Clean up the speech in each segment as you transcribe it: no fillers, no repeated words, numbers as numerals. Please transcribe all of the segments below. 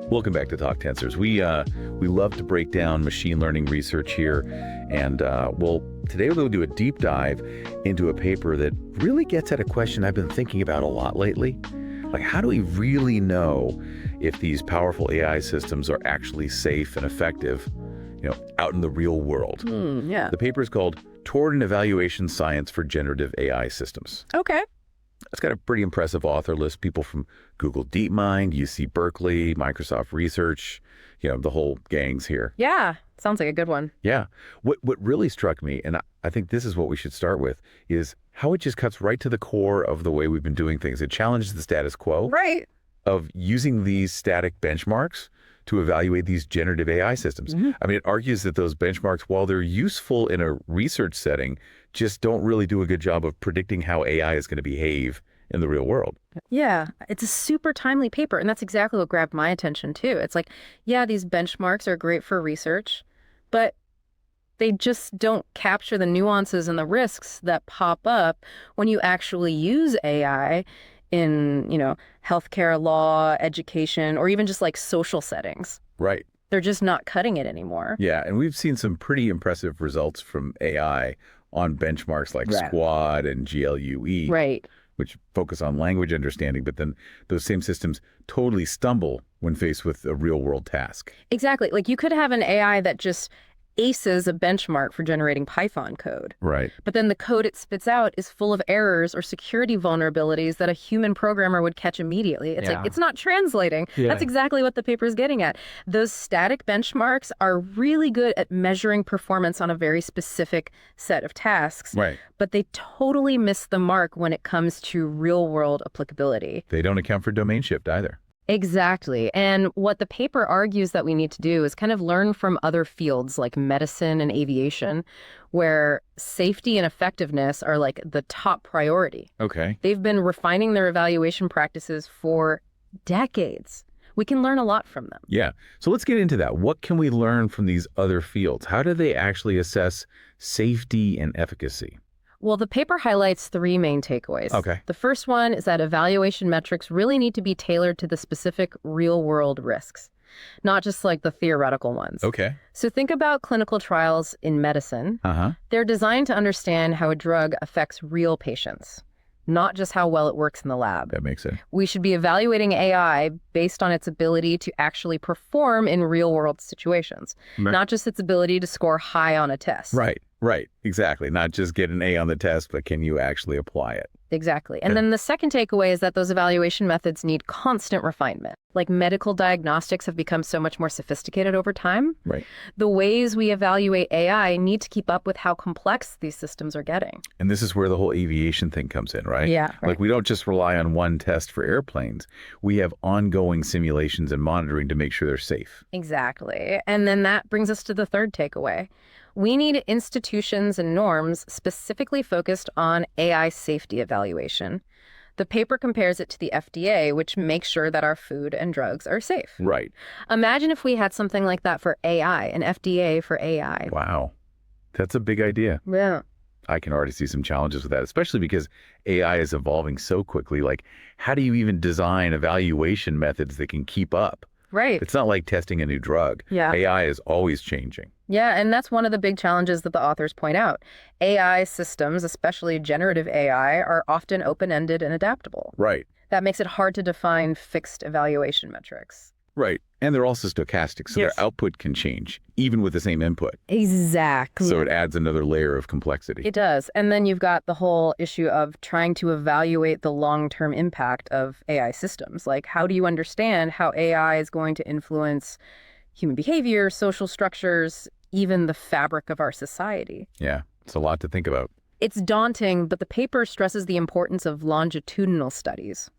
Welcome back to TalkTensors. We love to break down machine learning research here, and today we'll do a deep dive into a paper that really gets at a question I've been thinking about a lot lately. Like, how do we really know if these powerful AI systems are actually safe and effective, out in the real world? Yeah. The paper is called Toward an Evaluation Science for Generative AI Systems. Okay. It's got a pretty impressive author list, people from Google DeepMind, UC Berkeley, Microsoft Research, the whole gang's here. Yeah. Sounds like a good one. Yeah. What really struck me, and I think this is what we should start with, is how it just cuts right to the core of the way we've been doing things. It challenges the status quo of using these static benchmarks to evaluate these generative AI systems. I mean, it argues that those benchmarks, while they're useful in a research setting, just don't really do a good job of predicting how AI is going to behave in the real world. Yeah, it's a super timely paper, and that's exactly what grabbed my attention too. It's like, yeah, these benchmarks are great for research, but they just don't capture the nuances and the risks that pop up when you actually use AI in, healthcare, law, education, or even just like social settings. Right. They're just not cutting it anymore. Yeah, and we've seen some pretty impressive results from AI on benchmarks like SQUAD and GLUE, which focus on language understanding, but then those same systems totally stumble when faced with a real-world task. Exactly. Like, you could have an AI that just aces a benchmark for generating Python code. Right. But then the code it spits out is full of errors or security vulnerabilities that a human programmer would catch immediately. It's like, it's not translating. Yeah. That's exactly what the paper is getting at. Those static benchmarks are really good at measuring performance on a very specific set of tasks. Right. But they totally miss the mark when it comes to real-world applicability. They don't account for domain shift either. Exactly. And what the paper argues that we need to do is kind of learn from other fields like medicine and aviation, where safety and effectiveness are like the top priority. Okay. They've been refining their evaluation practices for decades. We can learn a lot from them. Yeah. So let's get into that. What can we learn from these other fields? How do they actually assess safety and efficacy? Well, the paper highlights three main takeaways. Okay. The first one is that evaluation metrics really need to be tailored to the specific real-world risks, not just like the theoretical ones. Okay. So think about clinical trials in medicine. They're designed to understand how a drug affects real patients, not just how well it works in the lab. That makes sense. We should be evaluating AI based on its ability to actually perform in real-world situations, not just its ability to score high on a test. Right. Exactly. Not just get an A on the test, but can you actually apply it? Exactly. And then the second takeaway is that those evaluation methods need constant refinement. Like, medical diagnostics have become so much more sophisticated over time. Right. The ways we evaluate AI need to keep up with how complex these systems are getting. And this is where the whole aviation thing comes in, right? Yeah. Right. Like, we don't just rely on one test for airplanes. We have ongoing simulations and monitoring to make sure they're safe. Exactly. And then that brings us to the third takeaway. We need institutions and norms specifically focused on AI safety evaluation. The paper compares it to the FDA, which makes sure that our food and drugs are safe. Right. Imagine if we had something like that for AI, an FDA for AI. Wow. That's a big idea. Yeah. I can already see some challenges with that, especially because AI is evolving so quickly. Like, how do you even design evaluation methods that can keep up? Right. It's not like testing a new drug. Yeah. AI is always changing. Yeah, and that's one of the big challenges that the authors point out. AI systems, especially generative AI, are often open-ended and adaptable. Right. That makes it hard to define fixed evaluation metrics. Right. And they're also stochastic, so their output can change, even with the same input. Exactly. So it adds another layer of complexity. It does. And then you've got the whole issue of trying to evaluate the long-term impact of AI systems. Like, how do you understand how AI is going to influence human behavior, social structures, even the fabric of our society? Yeah, it's a lot to think about. It's daunting, but the paper stresses the importance of longitudinal studies.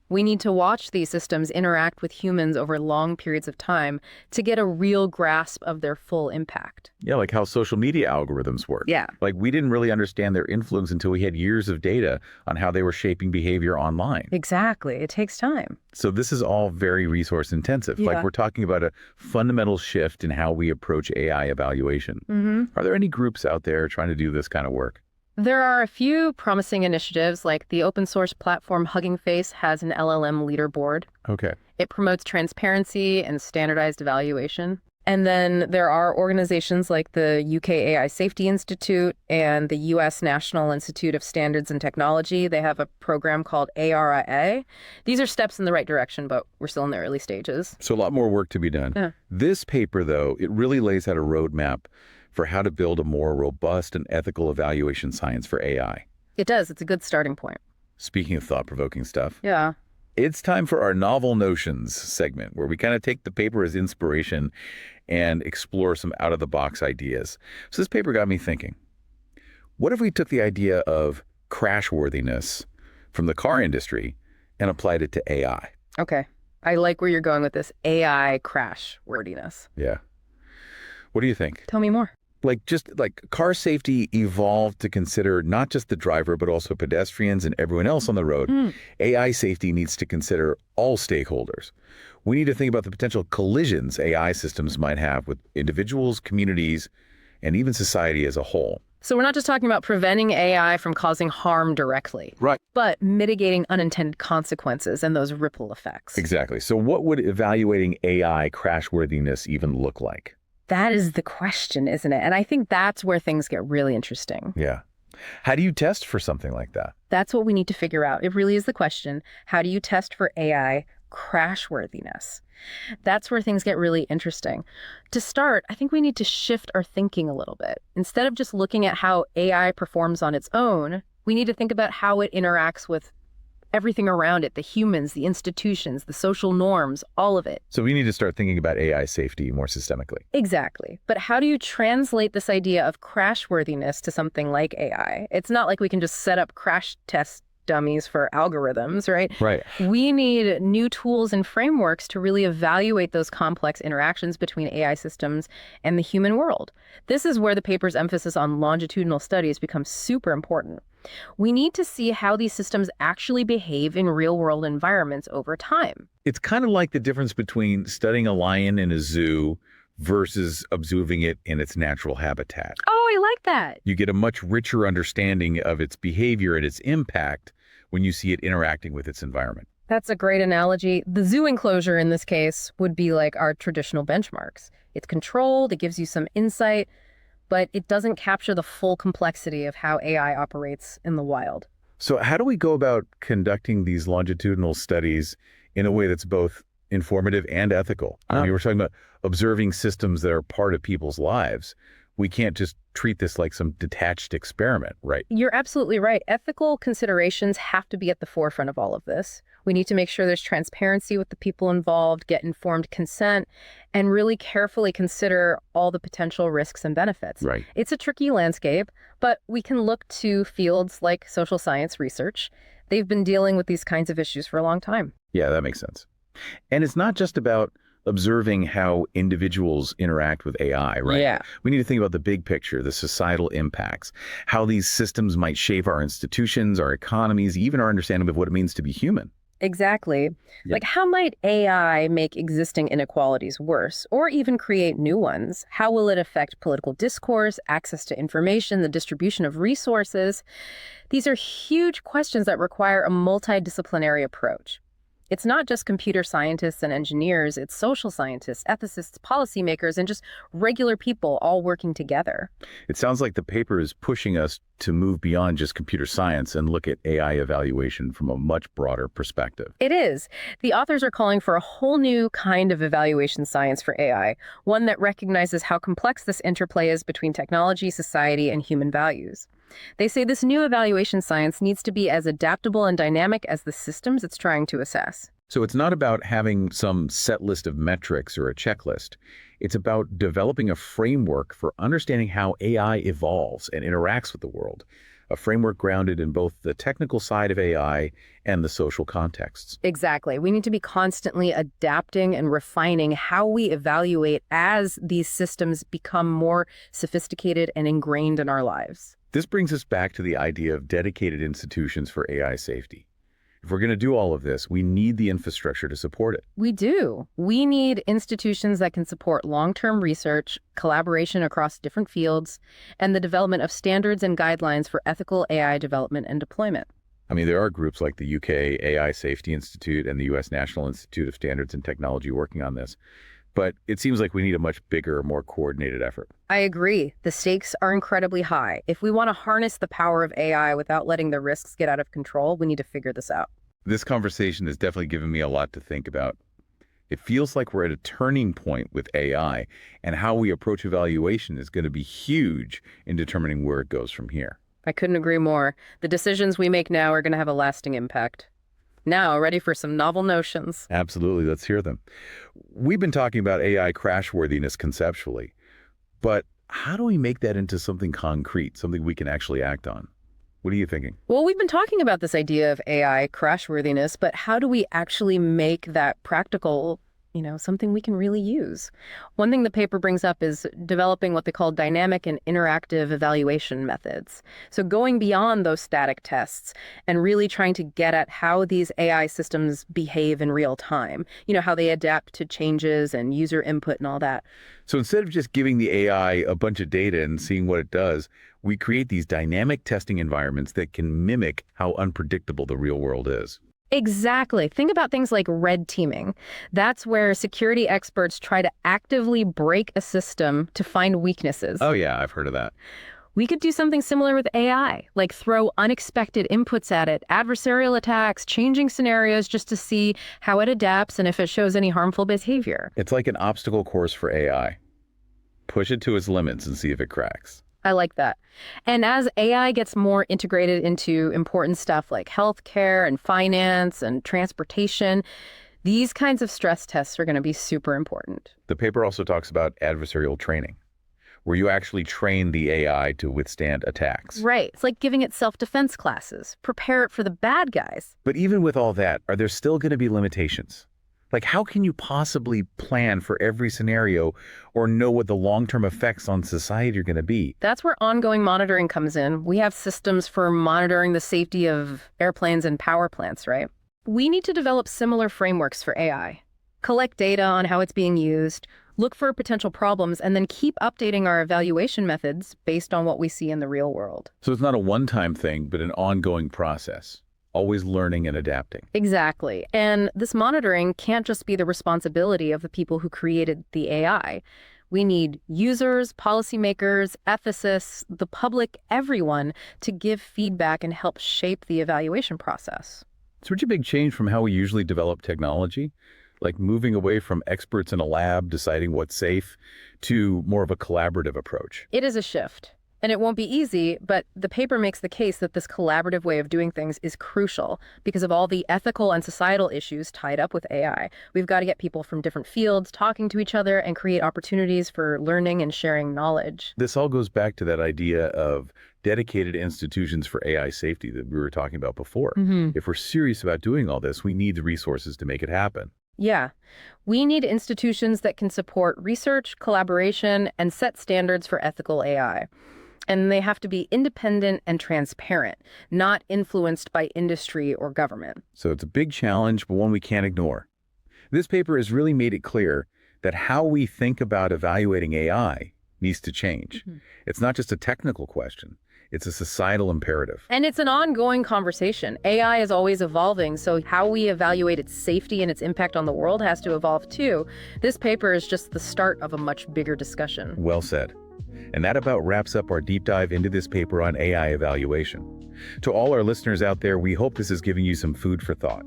We need to watch these systems interact with humans over long periods of time to get a real grasp of their full impact. Yeah, like how social media algorithms work. Yeah. Like, we didn't really understand their influence until we had years of data on how they were shaping behavior online. Exactly. It takes time. So this is all very resource intensive. Yeah. Like, we're talking about a fundamental shift in how we approach AI evaluation. Are there any groups out there trying to do this kind of work? There are a few promising initiatives, like the open source platform Hugging Face has an LLM leaderboard. Okay. It promotes transparency and standardized evaluation. And then there are organizations like the UK AI Safety Institute and the US National Institute of Standards and Technology. They have a program called ARIA. These are steps in the right direction, but we're still in the early stages. So a lot more work to be done. Yeah. This paper, though, it really lays out a roadmap for how to build a more robust and ethical evaluation science for AI. It does. It's a good starting point. Speaking of thought-provoking stuff. Yeah. It's time for our Novel Notions segment, where we kind of take the paper as inspiration and explore some out-of-the-box ideas. So this paper got me thinking, what if we took the idea of crashworthiness from the car industry and applied it to AI? Okay. I like where you're going with this AI crashworthiness. Yeah. What do you think? Tell me more. Just like car safety evolved to consider not just the driver, but also pedestrians and everyone else on the road. AI safety needs to consider all stakeholders. We need to think about the potential collisions AI systems might have with individuals, communities, and even society as a whole. So we're not just talking about preventing AI from causing harm directly. Right. But mitigating unintended consequences and those ripple effects. Exactly. So what would evaluating AI crashworthiness even look like? That is the question, isn't it? And I think that's where things get really interesting. Yeah. How do you test for something like that? That's what we need to figure out. It really is the question. How do you test for AI crashworthiness? That's where things get really interesting. To start, I think we need to shift our thinking a little bit. Instead of just looking at how AI performs on its own, we need to think about how it interacts with everything around it, the humans, the institutions, the social norms, all of it. So we need to start thinking about AI safety more systemically. Exactly. But how do you translate this idea of crashworthiness to something like AI? It's not like we can just set up crash test dummies for algorithms, right? Right. We need new tools and frameworks to really evaluate those complex interactions between AI systems and the human world. This is where the paper's emphasis on longitudinal studies becomes super important. We need to see how these systems actually behave in real-world environments over time. It's kind of like the difference between studying a lion in a zoo versus observing it in its natural habitat. Oh, I like that. You get a much richer understanding of its behavior and its impact when you see it interacting with its environment. That's a great analogy. The zoo enclosure in this case would be like our traditional benchmarks. It's controlled, it gives you some insight, but it doesn't capture the full complexity of how AI operates in the wild. So how do we go about conducting these longitudinal studies in a way that's both informative and ethical? I mean, we're talking about observing systems that are part of people's lives. We can't just treat this like some detached experiment, right? You're absolutely right. Ethical considerations have to be at the forefront of all of this. We need to make sure there's transparency with the people involved, get informed consent, and really carefully consider all the potential risks and benefits. Right. It's a tricky landscape, but we can look to fields like social science research. They've been dealing with these kinds of issues for a long time. Yeah, that makes sense. And it's not just about observing how individuals interact with AI, right? Yeah. We need to think about the big picture, the societal impacts, how these systems might shape our institutions, our economies, even our understanding of what it means to be human. Exactly. Yeah. Like, how might AI make existing inequalities worse or even create new ones? How will it affect political discourse, access to information, the distribution of resources? These are huge questions that require a multidisciplinary approach. It's not just computer scientists and engineers, it's social scientists, ethicists, policymakers, and just regular people all working together. It sounds like the paper is pushing us to move beyond just computer science and look at AI evaluation from a much broader perspective. It is. The authors are calling for a whole new kind of evaluation science for AI, one that recognizes how complex this interplay is between technology, society, and human values. They say this new evaluation science needs to be as adaptable and dynamic as the systems it's trying to assess. So it's not about having some set list of metrics or a checklist. It's about developing a framework for understanding how AI evolves and interacts with the world, a framework grounded in both the technical side of AI and the social contexts. Exactly. We need to be constantly adapting and refining how we evaluate as these systems become more sophisticated and ingrained in our lives. This brings us back to the idea of dedicated institutions for AI safety. If we're going to do all of this, we need the infrastructure to support it. We do. We need institutions that can support long-term research, collaboration across different fields, and the development of standards and guidelines for ethical AI development and deployment. I mean, there are groups like the UK AI Safety Institute and the US National Institute of Standards and Technology working on this. But it seems like we need a much bigger, more coordinated effort. I agree. The stakes are incredibly high. If we want to harness the power of AI without letting the risks get out of control, we need to figure this out. This conversation has definitely given me a lot to think about. It feels like we're at a turning point with AI, and how we approach evaluation is going to be huge in determining where it goes from here. I couldn't agree more. The decisions we make now are going to have a lasting impact. Now, ready for some novel notions? Absolutely. Let's hear them. We've been talking about AI crashworthiness conceptually, but how do we make that into something concrete, something we can actually act on? What are you thinking? Well, we've been talking about this idea of AI crashworthiness, but how do we actually make that practical, something we can really use? One thing the paper brings up is developing what they call dynamic and interactive evaluation methods. So going beyond those static tests and really trying to get at how these AI systems behave in real time, how they adapt to changes and user input and all that. So instead of just giving the AI a bunch of data and seeing what it does, we create these dynamic testing environments that can mimic how unpredictable the real world is. Exactly. Think about things like red teaming. That's where security experts try to actively break a system to find weaknesses. Oh yeah, I've heard of that. We could do something similar with AI, like throw unexpected inputs at it, adversarial attacks, changing scenarios just to see how it adapts and if it shows any harmful behavior. It's like an obstacle course for AI. Push it to its limits and see if it cracks. I like that. And as AI gets more integrated into important stuff like healthcare and finance and transportation, these kinds of stress tests are going to be super important. The paper also talks about adversarial training, where you actually train the AI to withstand attacks. Right. It's like giving it self-defense classes. Prepare it for the bad guys. But even with all that, are there still going to be limitations? Like, how can you possibly plan for every scenario or know what the long-term effects on society are going to be? That's where ongoing monitoring comes in. We have systems for monitoring the safety of airplanes and power plants, right? We need to develop similar frameworks for AI. Collect data on how it's being used, look for potential problems, and then keep updating our evaluation methods based on what we see in the real world. So it's not a one-time thing, but an ongoing process. Always learning and adapting. Exactly. And this monitoring can't just be the responsibility of the people who created the AI. We need users, policymakers, ethicists, the public, everyone to give feedback and help shape the evaluation process. It's such a big change from how we usually develop technology, like moving away from experts in a lab deciding what's safe to more of a collaborative approach. It is a shift. And it won't be easy, but the paper makes the case that this collaborative way of doing things is crucial because of all the ethical and societal issues tied up with AI. We've got to get people from different fields talking to each other and create opportunities for learning and sharing knowledge. This all goes back to that idea of dedicated institutions for AI safety that we were talking about before. If we're serious about doing all this, we need the resources to make it happen. Yeah. We need institutions that can support research, collaboration, and set standards for ethical AI. And they have to be independent and transparent, not influenced by industry or government. So it's a big challenge, but one we can't ignore. This paper has really made it clear that how we think about evaluating AI needs to change. It's not just a technical question. It's a societal imperative. And it's an ongoing conversation. AI is always evolving, so how we evaluate its safety and its impact on the world has to evolve too. This paper is just the start of a much bigger discussion. Well said. And that about wraps up our deep dive into this paper on AI evaluation. To all our listeners out there, we hope this is giving you some food for thought.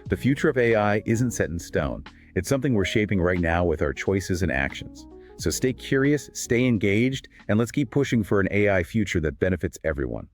The future of AI isn't set in stone. It's something we're shaping right now with our choices and actions. So stay curious, stay engaged, and let's keep pushing for an AI future that benefits everyone.